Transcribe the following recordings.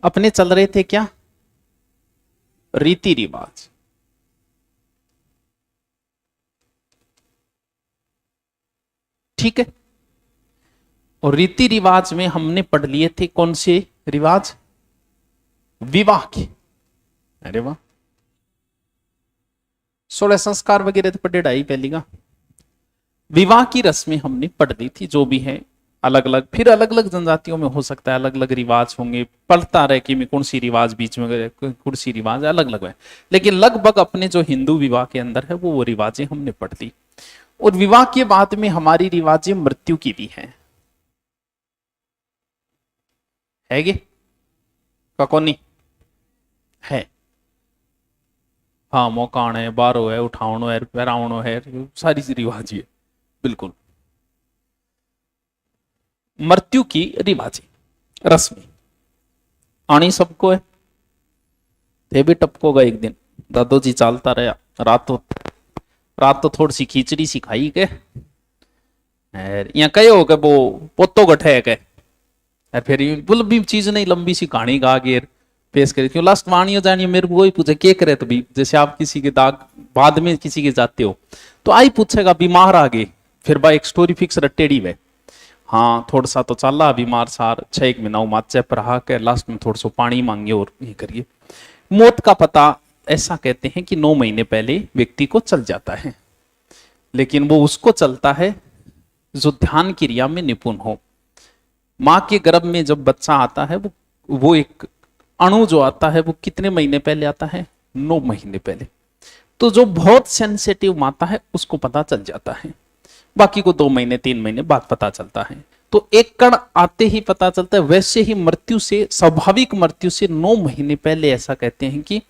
अपने चल रहे थे क्या? रीति रिवाज। ठीक है। और रीति रिवाज में हमने पढ़ लिए थे कौन से रिवाज? विवाह के। अरे वाह। 16 संस्कार वगैरह तो पढ़े ढाई पहली का। विवाह की रस्में हमने पढ़ ली थी, जो भी है अलग अलग, फिर अलग अलग जनजातियों में हो सकता है अलग अलग रिवाज होंगे, पढ़ता रहे कि कौन सी रिवाज बीच में, कौन सी रिवाज अलग अलग है, लेकिन लगभग अपने जो हिंदू विवाह के अंदर है वो रिवाजें हमने पढ़ ली। और विवाह के बाद में हमारी रिवाजें मृत्यु की भी हैं, है कौन है? हाँ, मौकाण है, बारो है, उठावनो है, पहरावनो है, सारी सी रिवाज है बिल्कुल। मृत्यु की रिवाजें रस्में आनी सबको है। थे भी टपकोगा एक दिन। दादो जी चालता रहा, रात तो थोड़ी सी खिचड़ी सी खाई के यहाँ कहे हो के वो पोतो गठे के, फिर बोल भी चीज नहीं, लंबी सी कहानी गा के पेश करी। क्यों लास्ट वाणी हो जानी, मेरे को वही पूछे के करे, तो भी जैसे आप किसी के दाग बाद में किसी के जाते हो तो आई पूछेगा बीमार आ गए, फिर भाई एक स्टोरी फिक्स रटेड़ी वे। हाँ थोड़ा सा तो चला बीमार सार 6 महीना माचे पर हा के लास्ट में थोड़ा सा पानी मांगे और ये करिए। मौत का पता ऐसा कहते हैं कि 9 महीने पहले व्यक्ति को चल जाता है, लेकिन वो उसको चलता है जो ध्यान क्रिया में निपुण हो। माँ के गर्भ में जब बच्चा आता है वो एक अणु जो आता है वो कितने महीने पहले आता है? 9 महीने पहले। तो जो बहुत सेंसिटिव माता है उसको पता चल जाता है, बाकी को 2 महीने 3 महीने बाद पता चलता है। तो एक कण आते ही पता चलता है। वैसे ही मृत्यु से, स्वाभाविक मृत्यु से 9 महीने पहले ऐसा कहते हैं कि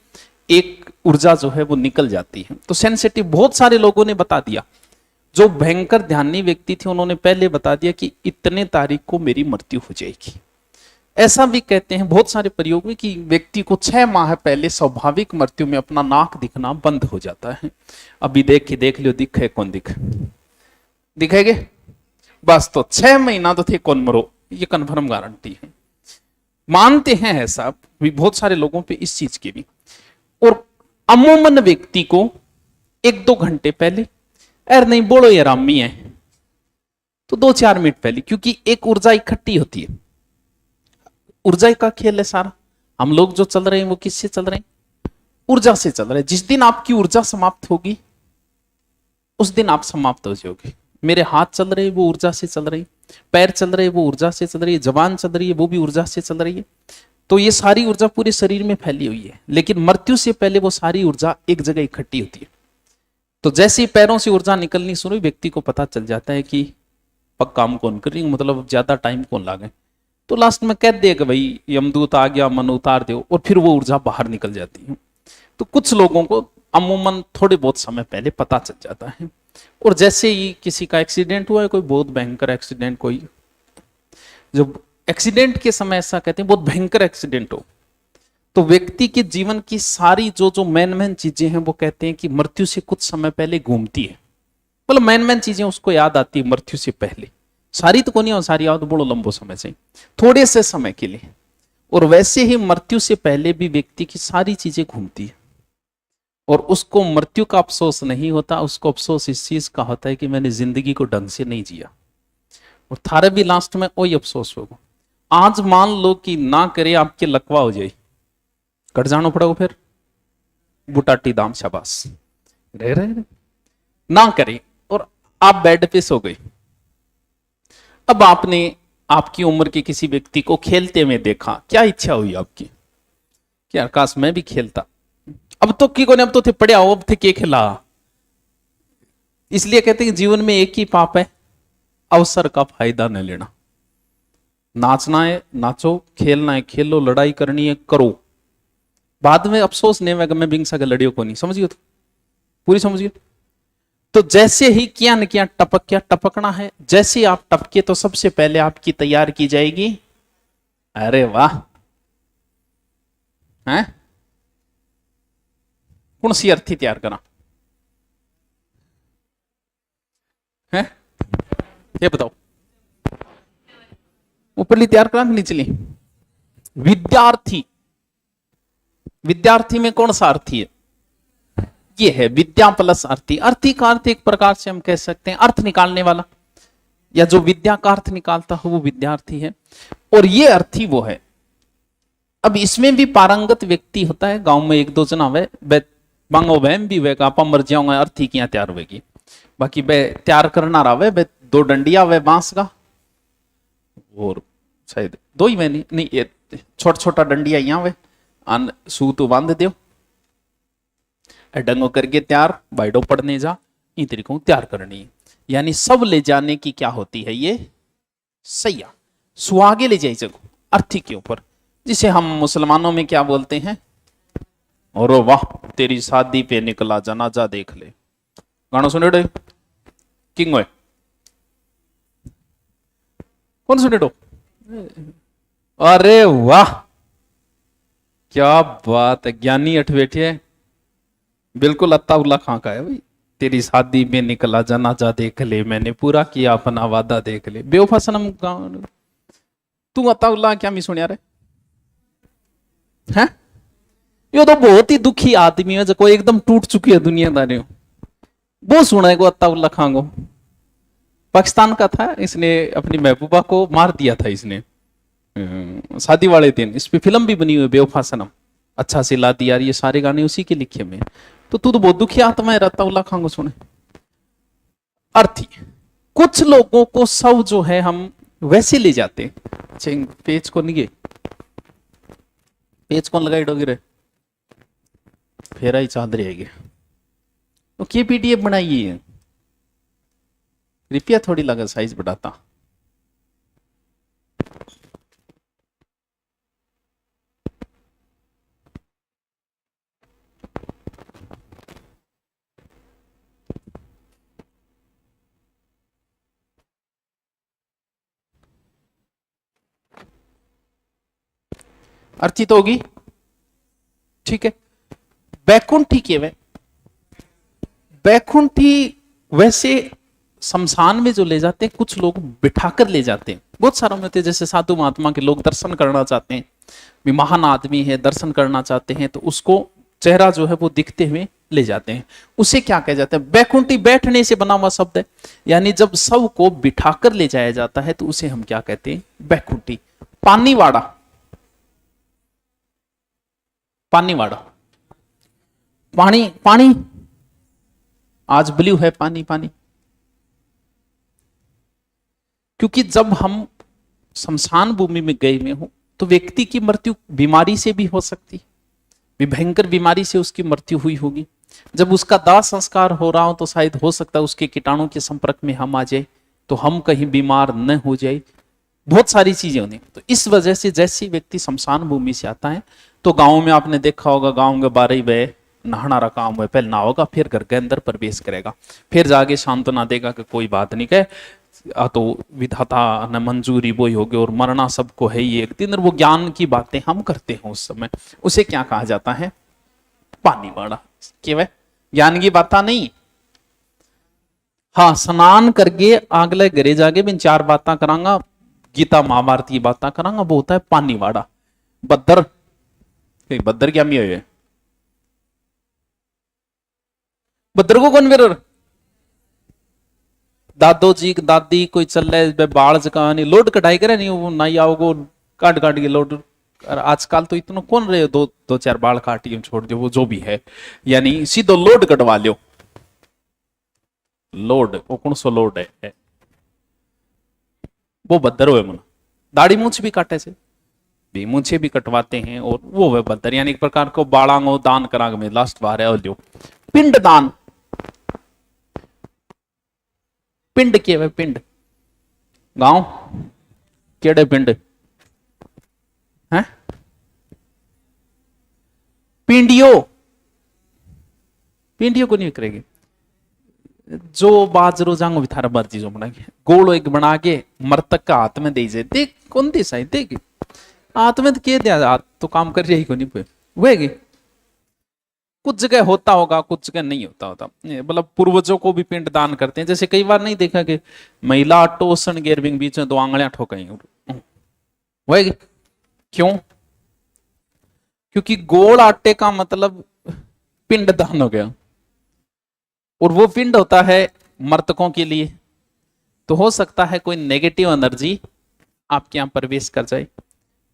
एक ऊर्जा जो है वो निकल जाती है। तो सेंसिटिव बहुत सारे लोगों ने बता दिया, जो भयंकर ध्यानी व्यक्ति थे उन्होंने पहले बता दिया कि इतने तारीख को मेरी मृत्यु हो जाएगी। ऐसा भी कहते हैं बहुत सारे प्रयोग में कि व्यक्ति को 6 माह पहले स्वाभाविक मृत्यु में अपना नाक दिखना बंद हो जाता है। अभी देख लियो दिखे कौन दिखेगे बस, तो 6 महीना तो थे कौन मरो, ये कन्फर्म गारंटी है। मानते हैं ऐसा भी बहुत सारे लोगों पे इस चीज की भी। और अमूमन व्यक्ति को 1-2 घंटे पहले, अरे नहीं बोलो ये रामी है, तो 2-4 मिनट पहले, क्योंकि एक ऊर्जा इकट्ठी होती है। ऊर्जा का खेल है सारा। हम लोग जो चल रहे हैं वो किससे चल रहे हैं? ऊर्जा से चल रहे हैं। जिस दिन आपकी ऊर्जा समाप्त होगी उस दिन आप समाप्त हो जाओगे। मेरे हाथ चल रहे हैं वो ऊर्जा से चल रही, पैर चल रहे हैं वो ऊर्जा से चल रही है, जबान चल रही है वो भी ऊर्जा से चल रही है। तो ये सारी ऊर्जा पूरे शरीर में फैली हुई है, लेकिन मृत्यु से पहले वो सारी ऊर्जा एक जगह इकट्ठी होती है। तो जैसे ही पैरों से ऊर्जा निकलनी शुरू हुई, व्यक्ति को पता चल जाता है कि पक काम कौन कर रही, मतलब ज्यादा टाइम कौन लागे। तो लास्ट में कह देगा भाई यमदूत आ गया, मन उतार दो, और फिर वो ऊर्जा बाहर निकल जाती है। तो कुछ लोगों को अमूमन थोड़े बहुत समय पहले पता चल जाता है। और जैसे ही किसी का एक्सीडेंट हुआ है, कोई बहुत भयंकर एक्सीडेंट, कोई जब एक्सीडेंट के समय ऐसा कहते हैं बहुत भयंकर एक्सीडेंट हो, तो व्यक्ति के जीवन की सारी जो मेन चीजें हैं वो कहते हैं कि मृत्यु से कुछ समय पहले घूमती है। मतलब मेन चीजें उसको याद आती है मृत्यु से पहले। सारी तो कोनी, सारी याद बड़ो लंबो समय से, थोड़े से समय के लिए। और वैसे ही मृत्यु से पहले भी व्यक्ति की सारी चीजें घूमती है, और उसको मृत्यु का अफसोस नहीं होता। उसको अफसोस इस चीज का होता है कि मैंने जिंदगी को ढंग से नहीं जिया। और थारे भी लास्ट में वही अफसोस होगा। आज मान लो कि ना करे आपके लकवा हो जाए, कट जाना पड़ेगा, फिर बुटाटी दाम शाबाश रहे ना करे, और आप बेड पे सो गए। अब आपने आपकी उम्र के किसी व्यक्ति को खेलते हुए देखा, क्या इच्छा हुई आपकी? क्या काश मैं भी खेलता। अब तो की कोने, अब तो थे पढ़िया हो, अब थे के खिला। इसलिए कहते हैं कि जीवन में एक ही पाप है, अवसर का फायदा न लेना। नाचना है नाचो, खेलना है खेलो, लड़ाई करनी है करो, बाद में अफसोस नहीं होगा मैं बिंगसा के लड़ियों को नहीं। समझिए, तो पूरी समझिए। तो जैसे ही किया न किया टपक, क्या टपकना है, जैसे आप टपके तो सबसे पहले आपकी तैयार की जाएगी। अरे वाह, है कौन सी अर्थी तैयार करा है, ये बताओ। ऊपरली तैयार करा कि निचली? विद्यार्थी, विद्यार्थी में कौन सा अर्थी है? ये है विद्या प्लस अर्थी। अर्थी का अर्थ एक प्रकार से हम कह सकते हैं अर्थ निकालने वाला, या जो विद्या का अर्थ निकालता है वो विद्यार्थी है, और ये अर्थी वो है। अब इसमें भी पारंगत व्यक्ति होता है, गांव में एक दो जना वे बांगो वहम भी वेगा आप मर जाऊंगा अर्थी की तैयार होगी, बाकी वे तैयार करना रहा वे दो डंडिया वे बांस का, और शायद दो ही में नहीं ये छोटा छोटा डंडिया यहाँ वे अन सूत बांध दो डंगो करके तैयार बाइडो पढ़ने जा, इन तरीकों तैयार करनी है। यानी सब ले जाने की क्या होती है ये सैया, सुहागे ले जाए जगह अर्थी के ऊपर, जिसे हम मुसलमानों में क्या बोलते हैं, और वाह तेरी शादी पे निकला जनाजा देख ले, गाना सुने डो किंग है कौन सुने डो, अरे वाह क्या बात है, ज्ञानी अठ बैठे बिल्कुल अत्ताउल्ला खां का है भाई। तेरी शादी में निकला जनाजा देख ले, मैंने पूरा किया अपना वादा देख ले, बेवफा सनम तू अत्ताउल्ला क्या मी सुनिया रे हैं? ये तो बहुत ही दुखी आदमी है, जो एकदम टूट चुकी है दुनियादारी, वो सुना है को अत्ताउल्ला खां को, पाकिस्तान का था, इसने अपनी महबूबा को मार दिया था इसने शादी वाले दिन। इस पे फिल्म भी बनी हुई बेवफा सनम, अच्छा से ला दिया, ये सारे गाने उसी के लिखे में। तो तू तो बहुत दुखी आत्मा है, अत्ताउल्ला खां को सुने। अर्थी कुछ लोगों को सब जो है हम वैसे ले जाते हैं। अच्छा पेज को नहीं, पेज कौन लगाई डोगी रे, फेरा ही चादर आएगी तो के पीडीएफ बनाई है, रुपया थोड़ी लगा साइज बढ़ाता। अर्थित होगी ठीक है। बैकुंठी के वे बैकुंठी वैसे शमशान में जो ले जाते हैं कुछ लोग बिठाकर ले जाते हैं, बहुत सारे में होते हैं, जैसे साधु महात्मा के लोग दर्शन करना चाहते हैं, भी महान आदमी है दर्शन करना चाहते हैं, तो उसको चेहरा जो है वो दिखते हुए ले जाते हैं, उसे क्या कहा जाता है? बैकुंठी बैठने से बना हुआ शब्द है, यानी जब सब को बिठाकर ले जाया जाता है तो उसे हम क्या कहते हैं? बैकुंठी। पानीवाड़ा, पानीवाड़ा पानी पानी, आज ब्लू है पानी पानी, क्योंकि जब हम शमशान भूमि में गए में हो तो व्यक्ति की मृत्यु बीमारी से भी हो सकती है, भयंकर बीमारी से उसकी मृत्यु हुई होगी। जब उसका दाह संस्कार हो रहा हो तो शायद हो सकता है उसके कीटाणु के संपर्क में हम आ जाए तो हम कहीं बीमार न हो जाए, बहुत सारी चीजें होनी। तो इस वजह से जैसे व्यक्ति शमशान भूमि से आता है तो गांव में आपने देखा होगा, गांव के 12 बजे नहाना रहा काम है, पहले नहाओगा फिर घर के अंदर प्रवेश करेगा, फिर जाके सांत्वना देगा कि कोई बात नहीं कहे, तो विधाता न मंजूरी वो ही होगी और मरना सबको है ही एक दिन। वो ज्ञान की बातें हम करते हैं उस समय, उसे क्या कहा जाता है? पानीवाड़ा। केवल ज्ञान की बात नहीं, हाँ स्नान करके अगले घरे जाके मैं 4 बातें करांगा, गीता महाभारत की बातें करांगा, वो होता है पानीवाड़ा। बद्दर, बद्दर क्या मी है? बद्दर को कौन बेर दादो जी दादी कोई चल रहे बाल जकानी लोड कटाई करे नहीं, वो नहीं आओगो काट काट के लोड। आजकल तो इतना कौन रहे, दो चार बाल काटिए छोड़ दो, वो जो भी है, यानी सीधो लोड कटवा लो। लोड वो कौन सो लोड है वो बद्दर हुए मन। दाढ़ी मूछ भी काटे से भी मूछे भी कटवाते हैं, और वो वे बद्दर, यानी एक प्रकार को बाड़ांगो दान करांग में लास्ट बार है। और पिंड दान, पिंड के वे पिंड, गांव केड़े पिंड हैं? पिंडियो, पिंडियो को नहीं करेगी, जो बाजरो जांगो भी थारा मर्जी जो बना के गोलो एक बना के मर्तक का हाथ में दे जाए, देख कौन दी साई देगी हाथ में तो के दिया, हाथ तो काम कर रही को नहीं पे हुएगी। कुछ जगह होता होगा, कुछ जगह नहीं होता होता, मतलब पूर्वजों को भी पिंड दान करते हैं। जैसे कई बार नहीं देखा कि महिला टोसन गेरविंग बीच में 2 आंगलियां ठोकाई हुएगी, क्यों? क्योंकि गोल आटे का मतलब पिंड दान हो गया, और वो पिंड होता है मर्तकों के लिए। तो हो सकता है कोई नेगेटिव एनर्जी आपके यहां प्रवेश कर जाए।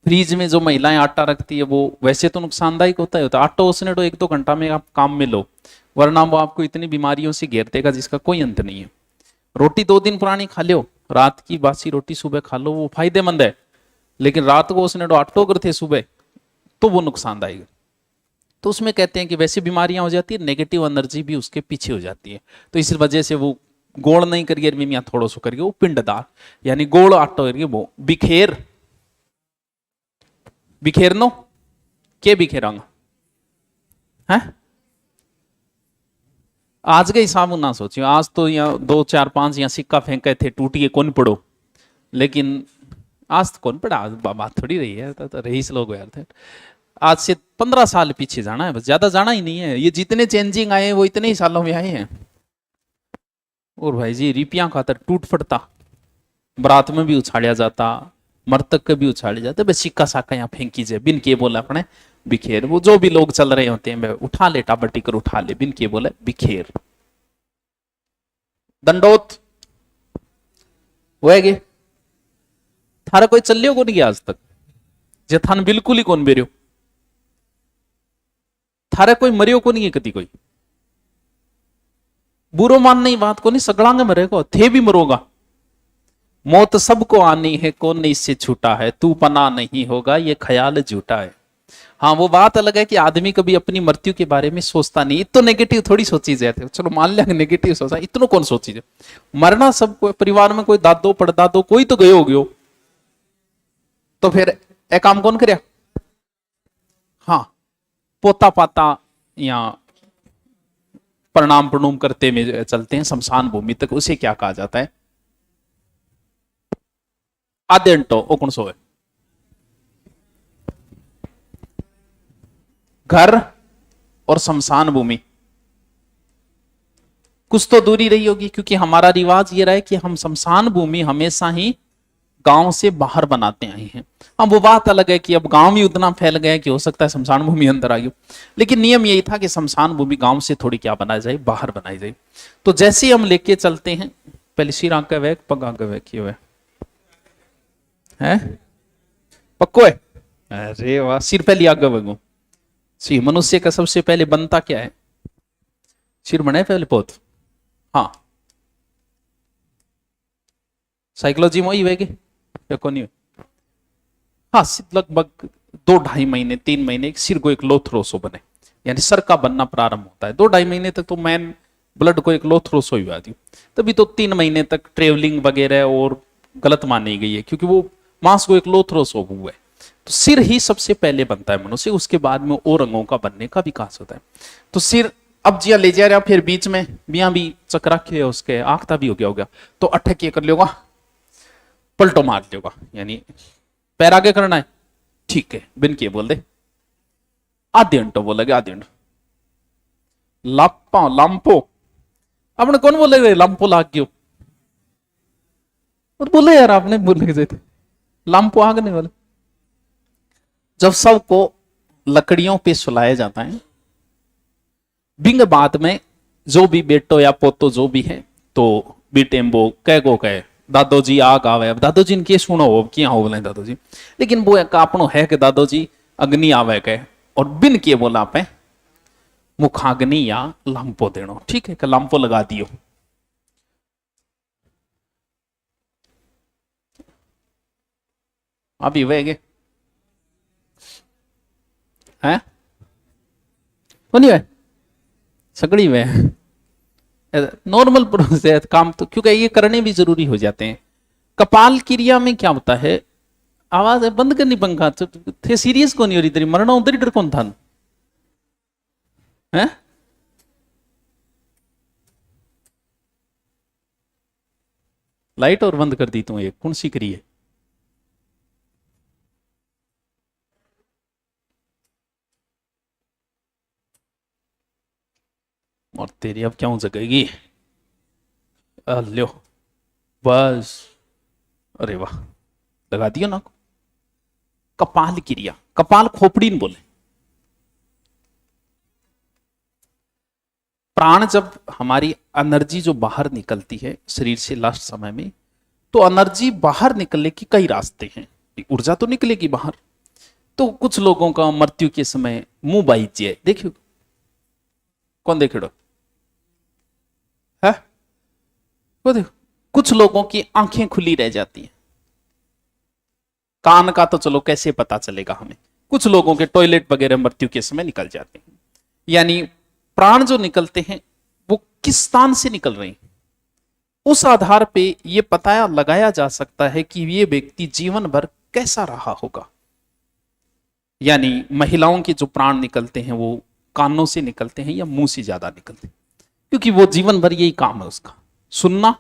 फ्रीज में जो महिलाएं आटा रखती है वो वैसे तो नुकसानदायक होता है आटा उसने तो 1-2 घंटा में आप काम में लो, वरना वो आपको इतनी बीमारियों से घेर देगा जिसका कोई अंत नहीं है। रोटी 2 दिन पुरानी खा लो, रात की बासी रोटी सुबह खा लो, वो फायदेमंद है। लेकिन रात को उसने तो आटो करते सुबह, तो वो नुकसानदायक है। तो उसमें कहते हैं कि वैसी बीमारियां हो जाती है, नेगेटिव एनर्जी भी उसके पीछे हो जाती है। तो इस वजह से वो गोल नहीं करिए मियाँ थोड़ा सो करके, वो पिंडदार यानी गोल आटो करके वो बिखेर बिखेरनो के बिखेरांगा है। आज के हिसाब ना सोचियो, आज तो यहाँ 2-4-5 यहाँ सिक्का फेंके थे, टूटिए कौन पड़ो, लेकिन आज तो कौन पड़ा, आज बात थोड़ी रही है। तो रईस लोग यार थे, आज से 15 साल पीछे जाना है, बस ज्यादा जाना ही नहीं है। ये जितने चेंजिंग आए हैं वो इतने ही सालों में आए हैं। और भाई जी रिपिया खातर टूट फटता, बरात में भी उछाड़ा जाता, मर्तक के भी उछाड़े जाते, बस सिक्का साक्का यहाँ फेंकी जाए बिन के बोला अपने बिखेर। वो जो भी लोग चल रहे होते हैं उठा ले, टाबटी कर उठा ले, बिन के बोले बिखेर। दंडोत वे थारा कोई चलियो को नहीं गया आज तक, जे थान बिल्कुल ही कौन बेरियो, थारे कोई मरियो को नहीं है कभी कोई। बुरो मानने की बात को नहीं, सगड़ांगे मरेगा, थे भी मरोगा। मौत सबको आनी है, कौन नहीं इससे छूटा है, तू पना नहीं होगा ये ख्याल झूठा है। हाँ वो बात अलग है कि आदमी कभी अपनी मृत्यु के बारे में सोचता नहीं, इतो नेगेटिव थोड़ी सोची जाते, चलो मान लिया नेगेटिव सोचा, इतनो कौन सोची जाए। मरना सबको, परिवार में कोई दादो पड़दादो कोई तो गयो गयो, तो फिर एक काम कौन करे। हाँ पोता पाता या प्रणाम प्रणाम करते में चलते हैं शमशान भूमि तक, उसे क्या कहा जाता है, आदेंटो ओ कौन सो है। घर और शमशान भूमि कुछ तो दूरी रही होगी, क्योंकि हमारा रिवाज ये रहा है कि हम शमशान भूमि हमेशा ही गांव से बाहर बनाते आए हैं। हाँ वो बात अलग है कि अब गांव ही उतना फैल गया कि हो सकता है शमशान भूमि अंदर आ गई, लेकिन नियम यही था कि शमशान भूमि गांव से थोड़ी क्या बनाई जाए, बाहर बनाई जाए। तो जैसे ही हम लेके चलते हैं, पहले सिर आगे वैक पग आगे वैक हुए है, पक्को है, अरे वाह, सिर पहले आगे वगो। सी मनुष्य का सबसे पहले बनता क्या है, सिर बने पहले पोत। हाँ साइकोलॉजी में ही वेगे या कौन ही। हाँ लगभग 2-2.5 महीने 3 महीने सिर को एक लोथरोसो बने, यानी सर का बनना प्रारंभ होता है। 2-2.5 महीने तक तो मैन ब्लड को एक लोथरोसो ही आती, तभी तो 3 महीने तक ट्रेवलिंग वगैरह और गलत मानी गई है, क्योंकि वो मांस को एक लोथरोसो हुआ है। तो सिर ही सबसे पहले बनता है मनुष्य, उसके बाद में और अंगों का बनने का विकास होता है। तो सिर अब जिया ले जा रहा, फिर बीच में बिया भी चक्रा के उसके आखता भी हो गया, तो अटक ये कर लेगा, पलटो मार लेगा, यानी पैर आगे करना है, ठीक है बिन के बोल दे आधे घंटो बोलेगा, आधे घंटो लापा लाम्पो आपने कौन बोले लाम्पो लाग गयो, और बोले यार आपने बोले थे लाम्पो आग नहीं बोले। जब सबको लकड़ियों पे सुलाया जाता है, बिंग बाद में जो भी बेटो या पोतो जो भी है, तो बीटेम्बो कह गो कहे दादोजी आग आवे। अब दादोजी इनके सुनो हो क्या हो बोले दादोजी, लेकिन वो एक अपनो है कि दादोजी अग्नि आवे कहे, और बिन के बोला पे मुखाग्नि या लाम्पो देनो, ठीक है कि लाम्पो लगा दियो। अभी वेगे हैं नहीं वे सगड़ी वे नॉर्मल प्रोसेस काम, तो क्योंकि ये करने भी जरूरी हो जाते हैं। कपाल क्रिया में क्या होता है, आवाज है बंद करनी पंखा, थे सीरियस कौन नहीं हो रही तेरी, मरना उधर डर कौन था है? लाइट और बंद कर दी तू, एक कौन सी करी है। और तेरी अब क्यों जगेगी, लो बस, अरे वाह लगा दिया ना। कपाल क्रिया, कपाल खोपड़ी न बोले, प्राण जब हमारी एनर्जी जो बाहर निकलती है शरीर से लास्ट समय में, तो एनर्जी बाहर निकलने की कई रास्ते हैं। ऊर्जा तो निकलेगी बाहर। तो कुछ लोगों का मृत्यु के समय मुंह बाइज्य देखियो, कौन देखेड़ो है वो देखो। कुछ लोगों की आंखें खुली रह जाती हैं। कान का तो चलो कैसे पता चलेगा हमें, कुछ लोगों के टॉयलेट वगैरह मृत्यु के समय निकल जाते हैं। यानी प्राण जो निकलते हैं वो किस स्थान से निकल रहे हैं, उस आधार पे ये पता लगाया जा सकता है कि ये व्यक्ति जीवन भर कैसा रहा होगा। यानी महिलाओं के जो प्राण निकलते हैं वो कानों से निकलते हैं या मुंह से ज्यादा निकलते हैं, क्योंकि वो जीवन भर यही काम है उसका, सुनना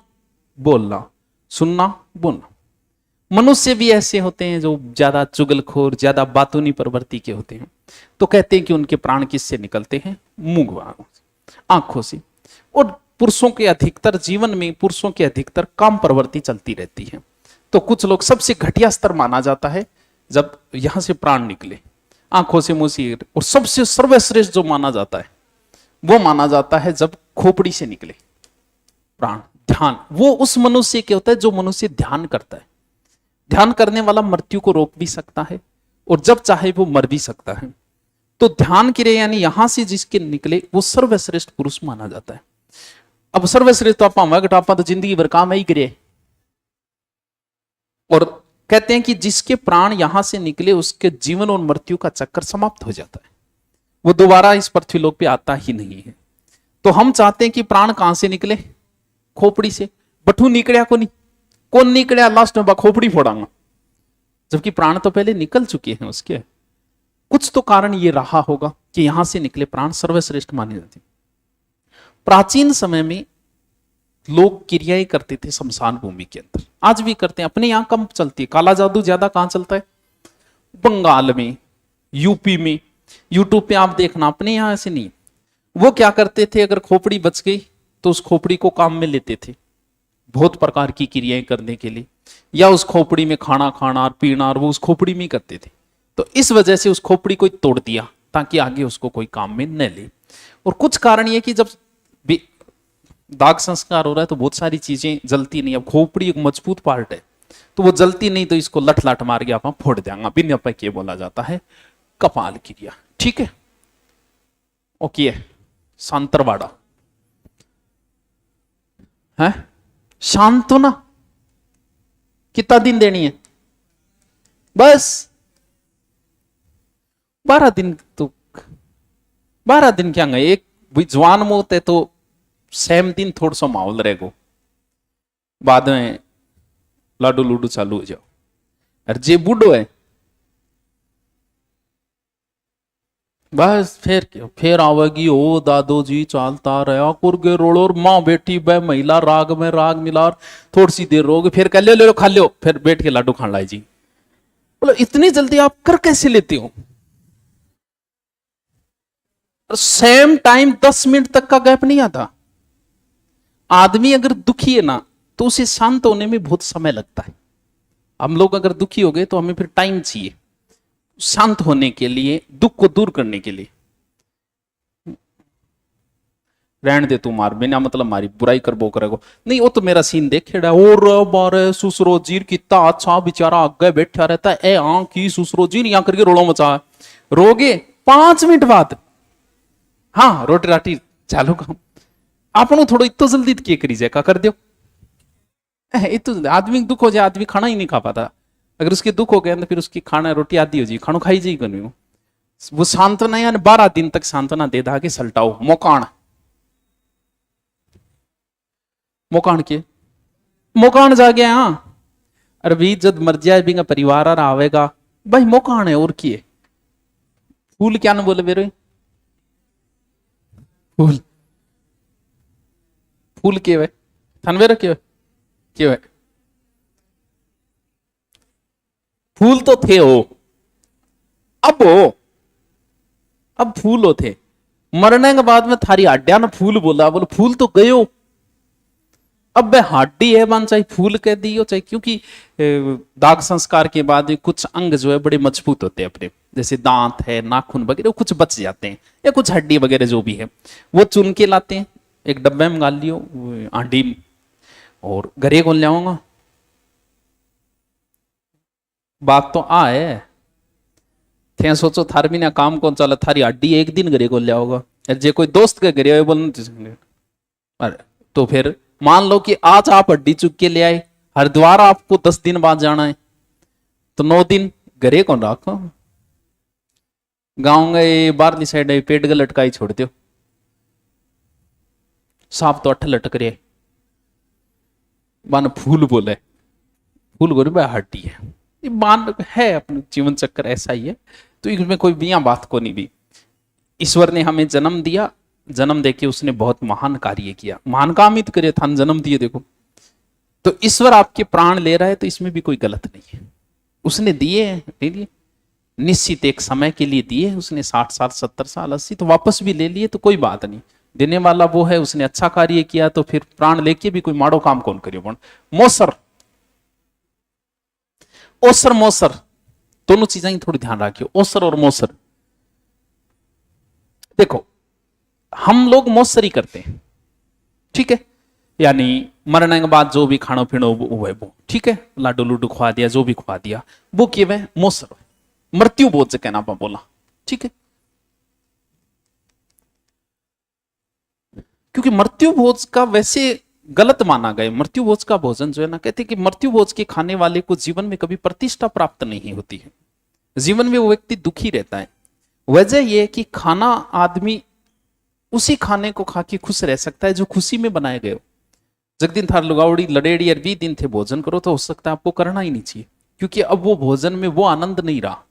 बोलना, सुनना बोलना। मनुष्य भी ऐसे होते हैं जो ज्यादा चुगलखोर, ज्यादा बातूनी प्रवृत्ति के होते हैं, तो कहते हैं कि उनके प्राण किससे निकलते हैं, मुंह, आंखों से। और पुरुषों के अधिकतर जीवन में, पुरुषों के अधिकतर काम प्रवृत्ति चलती रहती है। तो कुछ लोग, सबसे घटिया स्तर माना जाता है जब यहां से प्राण निकले आंखों से, मुंह से। और सबसे सर्वश्रेष्ठ जो माना जाता है वो माना जाता है जब खोपड़ी से निकले प्राण। ध्यान वो उस मनुष्य के होता है जो मनुष्य ध्यान करता है। ध्यान करने वाला मृत्यु को रोक भी सकता है और जब चाहे वो मर भी सकता है। तो ध्यान क्रिया यानी यहां से जिसके निकले वो सर्वश्रेष्ठ पुरुष माना जाता है। अब सर्वश्रेष्ठ तो आप तो जिंदगी भर काम ही करे। और कहते हैं कि जिसके प्राण यहां से निकले उसके जीवन और मृत्यु का चक्कर समाप्त हो जाता है, वो दोबारा इस पृथ्वीलोक पे आता ही नहीं है। तो हम चाहते हैं कि प्राण कहां से निकले, खोपड़ी से। बठू निकलिया को नहीं, कौन निकलिया लास्ट में खोपड़ी फोड़ांगा, जबकि प्राण तो पहले निकल चुके हैं उसके। कुछ तो कारण ये रहा होगा कि यहां से निकले प्राण सर्वश्रेष्ठ माने जाते। प्राचीन समय में लोग क्रियाएं करते थे शमशान भूमि के अंदर, आज भी करते हैं। अपने यहां कम चलती है, काला जादू ज्यादा कहां चलता है, बंगाल में, यूपी में। यूट्यूब पे आप देखना, अपने यहां ऐसे नहीं। वो क्या करते थे, अगर खोपड़ी बच गई तो उस खोपड़ी को काम में लेते थे बहुत प्रकार की क्रियाएं करने के लिए, या उस खोपड़ी में खाना खाना और पीना, और वो उस खोपड़ी में ही करते थे। तो इस वजह से उस खोपड़ी को तोड़ दिया ताकि आगे उसको कोई काम में न ले। और कुछ कारण ये कि जब दाग संस्कार हो रहा है तो बहुत सारी चीजें जलती नहीं। अब खोपड़ी एक मजबूत पार्ट है तो वो जलती नहीं, तो इसको लठ लाठ मार के आप फोड़ देंगे। बिना पे बोला जाता है कपाल क्रिया। ठीक है, ओके। सांतरवाड़ा है, शांत हो ना। कितना दिन देनी है, बस 12 दिन। तो 12 दिन क्या गए, एक जवान मौत है तो सेम दिन थोड़ा सा माहौल रहेगा, बाद में लाडू लूडू चालू हो जाओ। और जे बूढ़ो है बस फिर क्यों, फिर आवेगी ओ दादो जी चालता रहा कुरगे रोड़ो, और माँ बेटी बै महिला राग में राग मिला, थोड़ी सी देर रोगे फिर कह ले लो खा लो, फिर बैठ के लाडू खान लाई जी। बोलो इतनी जल्दी आप कर कैसे लेते हो। सेम टाइम 10 मिनट तक का गैप नहीं आता। आदमी अगर दुखी है ना तो उसे शांत होने में बहुत समय लगता है। हम लोग अगर दुखी हो गए तो हमें फिर टाइम चाहिए शांत होने के लिए, दुख को दूर करने के लिए। रहने दे तू मार, बिना मतलब मारी बुराई कर बो करेगो नहीं। वो तो मेरा सीन देखेड़ा और बारे सुसरो जीर कितना अच्छा बेचारा आगे बैठा रहता है, ए आं की सुसरो जीर यहां करके रोड़ो मचा रोगे 5 मिनट बाद हाँ रोटी राटी चालू काम। आपनो थोड़ा इतो जल्दी के करी जाए, का कर दो इतो आदमी दुख हो जाए, आदमी खाना ही नहीं खा पाता। अगर उसके दुख हो गया तो फिर उसकी खाना रोटी आदि हो जाए, खानो खाई जाए कभी वो सांत्वना, यानी 12 दिन तक सांत्वना दे दा के सलटाओ। मोकाण मोकाण के मोकाण जा गया। हाँ अरे भी जब मर जाए भी परिवार आ आवेगा भाई, मोकाण है और की फूल क्या ना बोले मेरे, फूल फूल के वे थनवे के वे फूल तो थे हो, अब फूल हो थे। मरने के बाद में थारी हड्डिया ने फूल बोला, बोलो फूल तो गयो। अब वह हड्डी है बन चाहे फूल कह दियो चाहे, क्योंकि दाग संस्कार के बाद कुछ अंग जो है बड़े मजबूत होते हैं अपने, जैसे दांत है, नाखून वगैरह, कुछ बच जाते हैं, या कुछ हड्डी वगैरह जो भी है वो चुन के लाते हैं, एक डब्बे में गाल लियो आंडी में, और घरे को ले आऊंगा। बात तो आ है, थे सोचो थार भी ना काम कौन चला, थारी हड्डी एक दिन घरे को ले आओगा, जे कोई दोस्त के घरे बोल, अरे तो फिर मान लो कि आज आप हड्डी चुक के ले आए, हरिद्वार आपको 10 दिन बाद जाना है, तो 9 दिन घरे कौन रखो, गाँव गए बाहरली साइड पेट का लटकाई छोड़ दो, सांप तो अठ लटक रहे, मान फूल बोले, फूल बोले भाई हड्डी है, ये मान है अपने जीवन चक्र ऐसा ही है, तो इसमें कोई बिया बात को नहीं भी। ईश्वर ने हमें जन्म दिया, जन्म देके उसने बहुत महान कार्य किया, महान काम ही तो करे था, जन्म दिए देखो, तो ईश्वर आपके प्राण ले रहा है तो इसमें भी कोई गलत नहीं है, उसने दिए ले लिए, निश्चित एक समय के लिए दिए उसने, 60 साल 70 साल 80, तो वापस भी ले लिए तो कोई बात नहीं, देने वाला वो है, उसने अच्छा कार्य किया, तो फिर प्राण लेके भी कोई माड़ो काम कौन करियो। मोसर ओसर मोसर दोनों चीजें थोड़ी ध्यान रखियो, ओसर और मोसर। देखो हम लोग मोसरी करते हैं, ठीक है, यानी मरने के बाद जो भी खानो पीनो वो है वो, ठीक है, लाडू लूडू खुआ दिया, जो भी खुआ दिया वो क्या मोसर, मृत्यु बोझ से कहना पा बोला, ठीक है, क्योंकि मृत्यु भोज का वैसे गलत माना गया, मृत्यु भोज का भोजन जो है ना, कहते कि मृत्यु भोज के खाने वाले को जीवन में कभी प्रतिष्ठा प्राप्त नहीं होती है, जीवन में वो व्यक्ति दुखी रहता है। वजह यह कि खाना आदमी उसी खाने को खा के खुश रह सकता है जो खुशी में बनाए गए हो। जग दिन थार लुगावड़ी लड़ेड़ी और 20 दिन थे भोजन करो, तो हो सकता है आपको करना ही नहीं चाहिए, क्योंकि अब वो भोजन में वो आनंद नहीं रहा,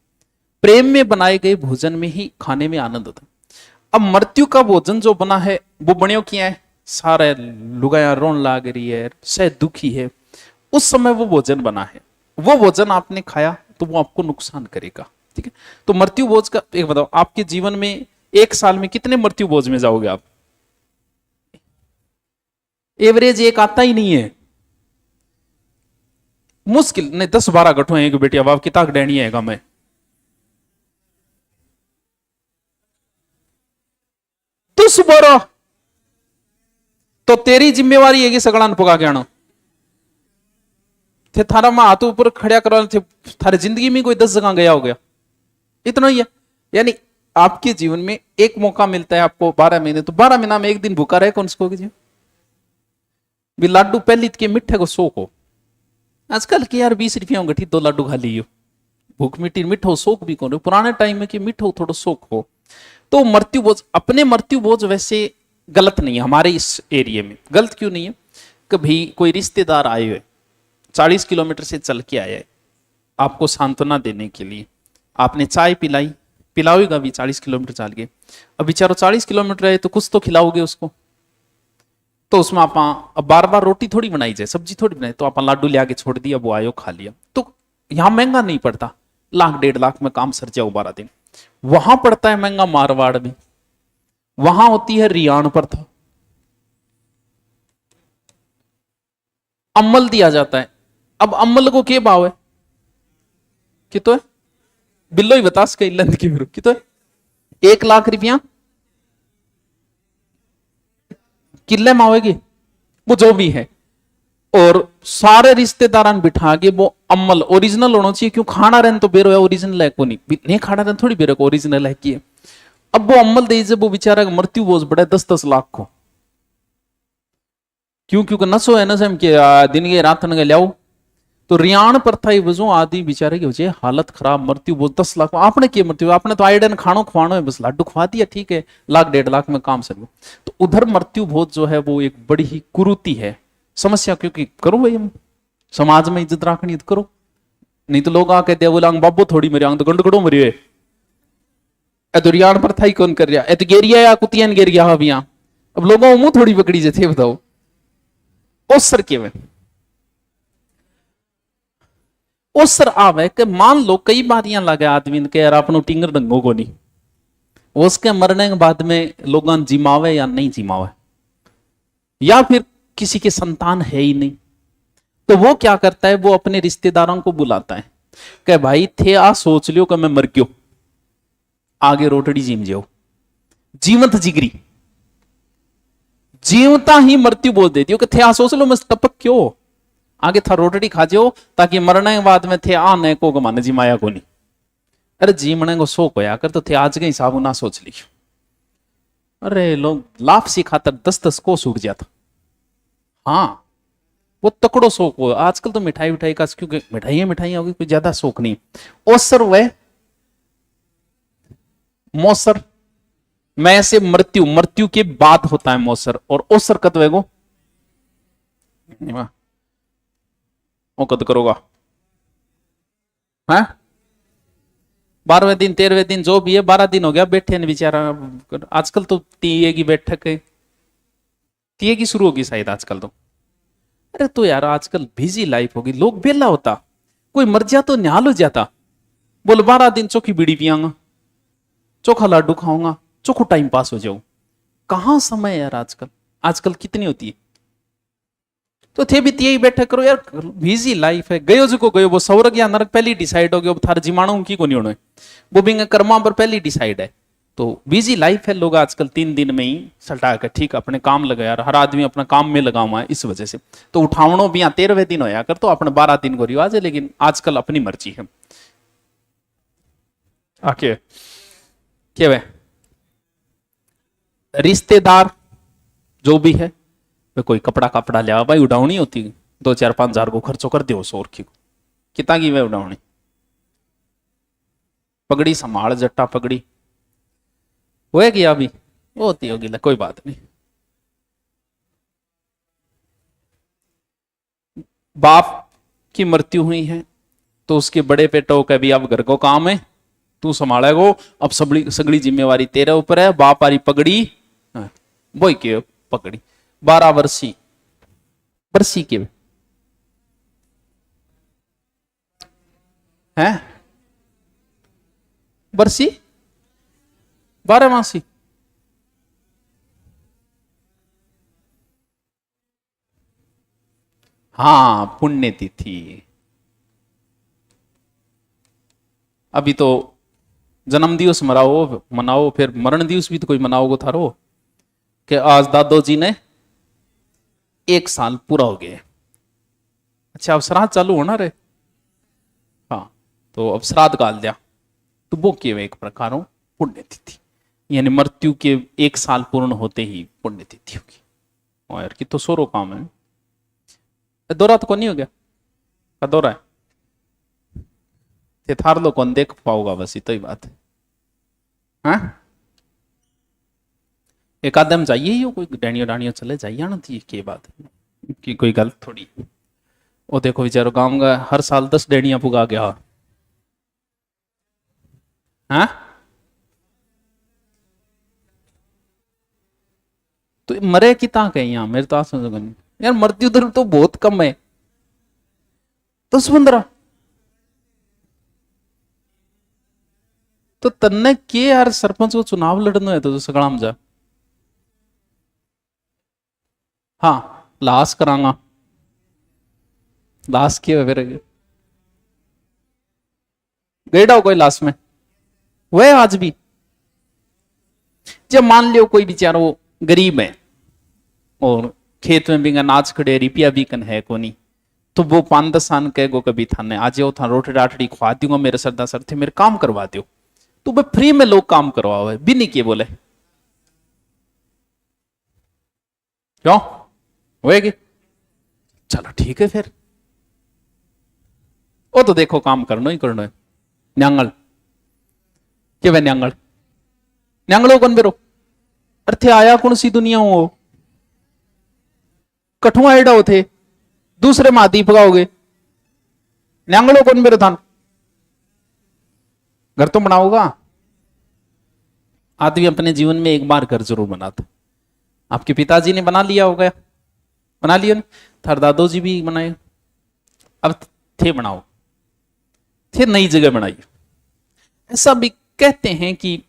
प्रेम में बनाए गए भोजन में ही खाने में आनंद था। अब मृत्यु का भोजन जो बना है वो बनियो किया है, सारे लुगाया रोन लाग रही है, शायद दुखी है, उस समय वो भोजन बना है, वो भोजन आपने खाया तो वो आपको नुकसान करेगा, ठीक है। तो मृत्यु भोज का एक बताओ, आपके जीवन में एक साल में कितने मृत्यु भोज में जाओगे आप? एवरेज एक आता ही नहीं है, मुश्किल नहीं 10-12 गठो है, बेटिया बाप किताब डैनी है मैं, तू सुबह तो तेरी जिम्मेवारी है कि सगड़ान पका के आना थे, थारा मां हाथ ऊपर खड़ा करवा थे, थारे जिंदगी में कोई 10 जगह गया हो गया, इतना ही है। यानी आपके जीवन में एक मौका मिलता है आपको 12 महीने, तो 12 महीना में एक दिन भूखा रहे कौन सको जी भी, लाडू पहली के मिठे को शौक हो, आजकल के यार 20 रुपया गठी 2 लाडू खा लियो, भूख मिट्टी मिठो शौक भी कौन, पुराने टाइम में कि मिठो थोड़ा शौक हो। तो मृत्यु बोझ, अपने मृत्यु बोझ वैसे गलत नहीं है, हमारे इस एरिया में गलत क्यों नहीं है, कभी कोई रिश्तेदार आए हुए 40 किलोमीटर से चल के आया है आपको सांत्वना देने के लिए, आपने चाय पिलाई, पिलाओगा भी 40 किलोमीटर चल के, अब बेचारो 40 किलोमीटर है तो कुछ तो खिलाओगे उसको, तो उसमें आप बार बार रोटी थोड़ी बनाई जाए, सब्जी थोड़ी बनाई, तो आप लाडू ले आके छोड़ दिया, वो आयो खा लिया, तो यहां महंगा नहीं पड़ता, 1-1.5 लाख में काम सर जाओ 12 दिन। वहां पड़ता है महंगा मारवाड़ में, वहां होती है रियाण प्रथा, अम्मल दिया जाता है। अब अम्मल को क्या भाव है कि तो है बिल्लो ही बता सके लंद की कि तो है 1 लाख रुपया किले में आवेगी वो जो भी है, और सारे रिश्तेदारान बिठा के वो अम्मल ओरिजिनल होना चाहिए, क्यों खाना रहने तो बेरो है ओरिजिनल है को नहीं खाना रहने थोड़ी बेरो को ओरिजिनल है कि, अब वो अम्मल दे जब वो बेचारा मृत्यु बोझ बड़ा 10-10 लाख को, क्यों क्योंकि नसो है नशे के दिन के रात के लियाओ, तो रियाण प्रथा वजह आदि बेचारे की वजह हालत खराब, मृत्यु बोझ 10 लाख। आपने क्या मृत्यु, आपने तो आइडन खानो खवानो है, बस लाडू खवा दिया, ठीक है, 1-1.5 लाख में काम सर। तो उधर मृत्यु भोज जो है वो एक बड़ी ही कुरूति है, समस्या, क्योंकि करो भाई हम समाज में इज्जत रखनी तो करो, नहीं तो लोग आके दे बोला बाबू थोड़ी मेरे आंग तो गंडगड़ो मरियो है, ए तो रियाण प्रथा ही कौन कर रहा, ए तो गेरिया या कुतियान गेरिया अब यहाँ, अब लोगों मुंह थोड़ी पकड़ी जाती है, बताओ उस सर के में उस सर आवे कि मान लो कई बार यहां लगे आदमी के यार अपनो टिंगर डंगो को नहीं, उसके मरने के बाद में लोग जिमावे या नहीं जिमावे, या फिर किसी के संतान है ही नहीं, तो वो क्या करता है, वो अपने रिश्तेदारों को बुलाता है कि भाई थे आ सोच लियो कि मैं मर गयो, आगे रोटड़ी जीम जाओ। जीवंत जिगरी, जीवता ही मृत्यु बोल देती हो कि थे आ सोच लो मैं टपक क्यों, आगे था रोटड़ी खा जाओ, ताकि मरने के बाद में थे आने को माने जी माया को नहीं। अरे जीवने को शोक होया कर, तो थे आज के हिसाब ना सोच लियो। अरे लोग लाभ सी खातर 10-10 को सूख जाता। हाँ, वो तकड़ो शौक हो। आजकल तो मिठाई मिठाई का, क्योंकि मिठाइयां होगी, कोई ज्यादा शौक नहीं। ओसर वह मौसर, मैं से मृत्यु, मृत्यु के बाद होता है मौसर, और ओसर कद वेगो वो कद करोगा, है 12वें दिन 13वें दिन जो भी है, 12 दिन हो गया बैठे ने बेचारा। आजकल तो तीये की बैठक है, तीये की शुरू होगी शायद आजकल तो। अरे तो यार आजकल बिजी लाइफ होगी, लोग बेला होता, कोई मर जा तो न्याल हो जाता, बोल 12 दिन चोखी बीड़ी पियांगा, चोखा लाडू खाऊंगा, चोखो टाइम पास हो जाऊ। कहां समय यार आजकल, आजकल कितनी होती है। तो थे भी यही बैठक करो यार, बिजी लाइफ है। गयो जो को गयो, वो स्वर्ग या नरक पहले डिसाइड हो गया, थार जिमाणु की को नहीं होना, वो भी कर्मा पर पहले डिसाइड है। तो बिजी लाइफ है, लोग आजकल 3 दिन में ही सटा कर ठीक अपने काम लगे यार, हर आदमी अपना काम में लगा हुआ है इस वजह से। तो उठावणों भी यहाँ 13वें दिन होया कर, तो अपने 12 दिन को रिवाज है, लेकिन आजकल अपनी मर्जी है। आके क्या वे रिश्तेदार जो भी है, वे कोई कपड़ा कपड़ा लिया भाई, उड़ावनी होती 2-4-5 हजार को खर्चो कर दो, 100 की कितना की वे उड़ावनी। पगड़ी संभाल, जट्टा पगड़ी होएगी अभी, वो होती होगी, कोई बात नहीं। बाप की मृत्यु हुई है, तो उसके बड़े बेटों का भी अब घर को काम है, तू संभालेगो, अब सगड़ी जिम्मेवारी तेरे ऊपर है। बाप आरी पगड़ी बोई के पगड़ी 12 वर्षी वर्षी के हैं, वर्षी 12 मासी, हाँ पुण्यतिथि। अभी तो जन्म दिवस मनाओ, फिर मरण दिवस भी तो कोई मनाओगे थारो, कि आज दादोजी ने 1 साल पूरा हो गया। अच्छा अब श्राद्ध चालू होना रे, हाँ तो अब श्राद्ध गाल दिया, तो वो केवल एक प्रकार पुण्यतिथि, यानी मृत्यु के 1 साल पूर्ण होते ही पुण्यतिथि होगी। और यार कि तो सोरो काम है, दौरा तो कौन नहीं हो गया का दौरा है, थार लो कौन देख पाओगा, बस इतो ही बात है। हाँ एक आदम चाहिए ही, कोई डैनियो डानियो चले जाइए ना, थी के बात है कि कोई गलत थोड़ी। वो देखो बेचारो गांव का हर साल 10 डेनिया पुगा गया। हाँ तो मरे कितना कहीं यहाँ, मेरे तो आस यार मृत्यु दर तो बहुत कम है, 10-15। तो तन्ने के यार सरपंच को चुनाव लड़ना है तो सगड़ाम जा, हाँ लाश करांगा, लाश की फिर गईडा हो कोई लाश में, वह आज भी जब मान लियो कोई बेचारा वो गरीब है और खेत में भी अनाज खड़े, रिपिया भी कन है को नहीं, तो वो 5-10 साल कहेगो कभी थाने आ जाओ, था रोटी राटड़ी खुआ दूंगा, मेरे सरदा सर थे मेरे काम करवा दो, तो वह फ्री में लोग काम करवाओ है भी नहीं किए बोले क्यों होएगी। चलो ठीक है फिर, वो तो देखो काम करना ही करना है। न्यांगल के वे न्यांगल न्यांगलो कौन बेरो, अर्थे आया कौन सी दुनिया हो, कठुआ एडा थे दूसरे महाद्वीप का हो गए, न्यांगलो कौन बेरो थान, घर तो बनाओगा। आदमी अपने जीवन में एक बार घर जरूर बनाता, आपके पिताजी ने बना लिया होगा, बना लिया ना, थार दादो जी भी बनाए, अब थे बनाओ, थे नई जगह बनाई। ऐसा भी कहते हैं कि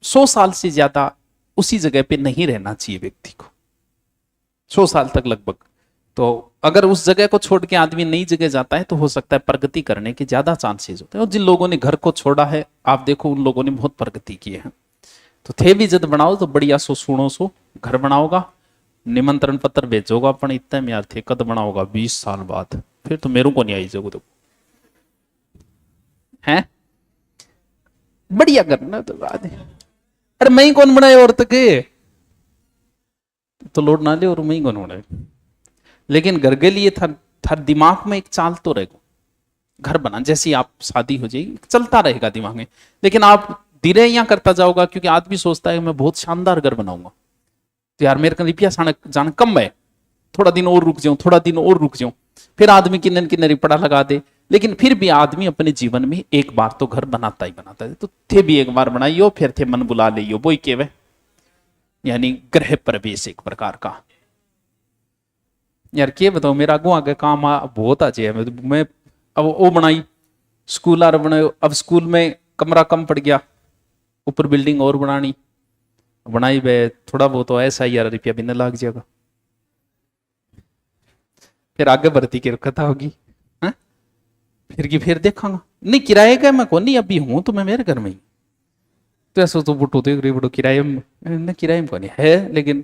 100 साल से ज्यादा उसी जगह पे नहीं रहना चाहिए व्यक्ति को, 100 साल तक लगभग। तो अगर उस जगह को छोड़ के आदमी नई जगह जाता है तो हो सकता है प्रगति करने के ज्यादा चांसेस होते हैं। और जिन लोगों ने घर को छोड़ा है आप देखो उन लोगों ने बहुत प्रगति की है। तो थे भी जब बनाओ तो बढ़िया सो सुनो सो घर बनाओगा, निमंत्रण पत्र भेजोगा, अपन इतने में यार थे कद बनाओगा 20 साल बाद, फिर तो मेरे को नहीं आई जगह तो है बढ़िया करना तो बात है। अरे मैं ही कौन बनाए औरत के तो लोड ना ले और मैं ही कौन बनाए, लेकिन घर के लिए था दिमाग में एक चाल तो रहेगा घर बना, जैसी आप शादी हो जाएगी चलता रहेगा दिमाग में, लेकिन आप धीरे यहाँ करता जाओगा क्योंकि आदमी सोचता है मैं बहुत शानदार घर बनाऊंगा तो यार मेरे को रुपया जान कम है, थोड़ा दिन और रुक जाऊं, थोड़ा दिन और रुक जाऊं, फिर आदमी किन्नन किन्नर रिपड़ा लगा दे। लेकिन फिर भी आदमी अपने जीवन में एक बार तो घर बनाता ही बनाता है। तो थे भी एक बार बनाइयो फिर थे मन बुला लियो, वो ही केवे यानी गृह प्रवेश एक प्रकार का। यार क्या बताओ मेरा आगू आगे काम बहुत आ जाए। मैं अब वो बनाई स्कूल आर बनायो, अब स्कूल में कमरा कम पड़ गया, ऊपर बिल्डिंग और बनानी बनाई वे थोड़ा बहुत तो ऐसा ही यार रुपया भी न लग जाएगा, फिर आगे भर्ती की कथा होगी है? फिर देखांगा नहीं किराए का मैं कौन नहीं अभी हूं तो मैं मेरे घर में ही तो ऐसा तो बुटो देख रही बुटो किराए में किराए में कौन है, लेकिन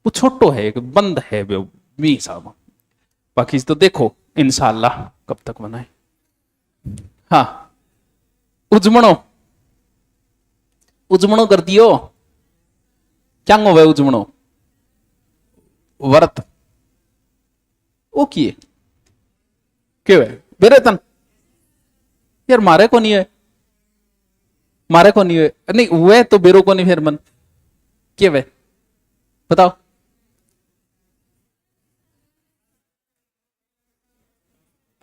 वो छोटो है बंद है वो मी साहब। बाकी तो देखो इंशाल्लाह कब तक बनाए। हाँ उजमणो उजमणो कर दियो क्या हो वह उजमणो व्रत ओ किए क्यों है बेरे तन यार मारे को नहीं है, मारे को नहीं है नहीं हुए तो बेरो को नहीं फिर मन के वे बताओ।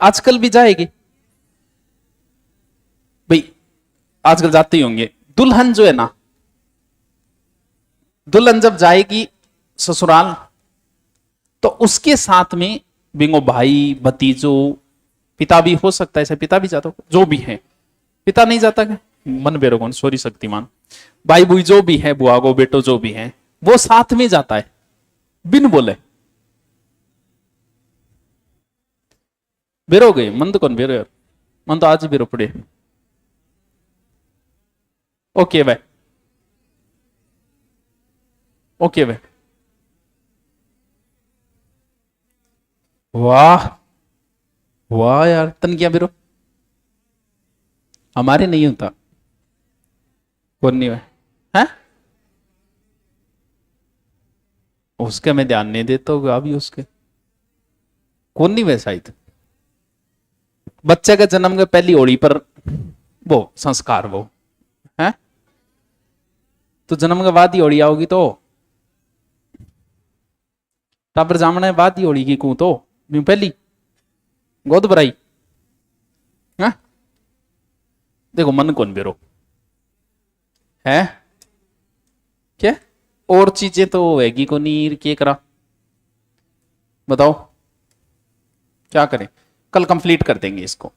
आजकल भी जाएगी भाई, आजकल जाते ही होंगे। दुल्हन जो है ना, दुल्हन जब जाएगी ससुराल तो उसके साथ में बिंगो भाई भतीजो पिता भी हो सकता है, ऐसे पिता भी जाता हो जो भी है, पिता नहीं जाता क्या मन बेरो कौन सॉरी शक्तिमान, भाई बुई जो भी है बुआ गो बेटो जो भी है वो साथ में जाता है बिन बोले। बेरो गए मन तो कौन बेरो यार, मन तो आज ही बेरो पड़े। ओके भाई ओके भाई वाह वाह यार तन क्या बेरो हमारे नहीं होता कौन नहीं है उसके मैं ध्यान नहीं देता होगा अभी उसके कौन नहीं वैसा ही बच्चे के जन्म के पहली होली पर वो संस्कार वो है तो जन्म के बाद ही होली आओगी तो टापर जामने बाद ही होली की कू तो पहली गोद भराई है। देखो मन कौन बेरो है क्या और चीजें तो होगी को नहीं क्या करा बताओ क्या करें, कल कंप्लीट कर देंगे इसको।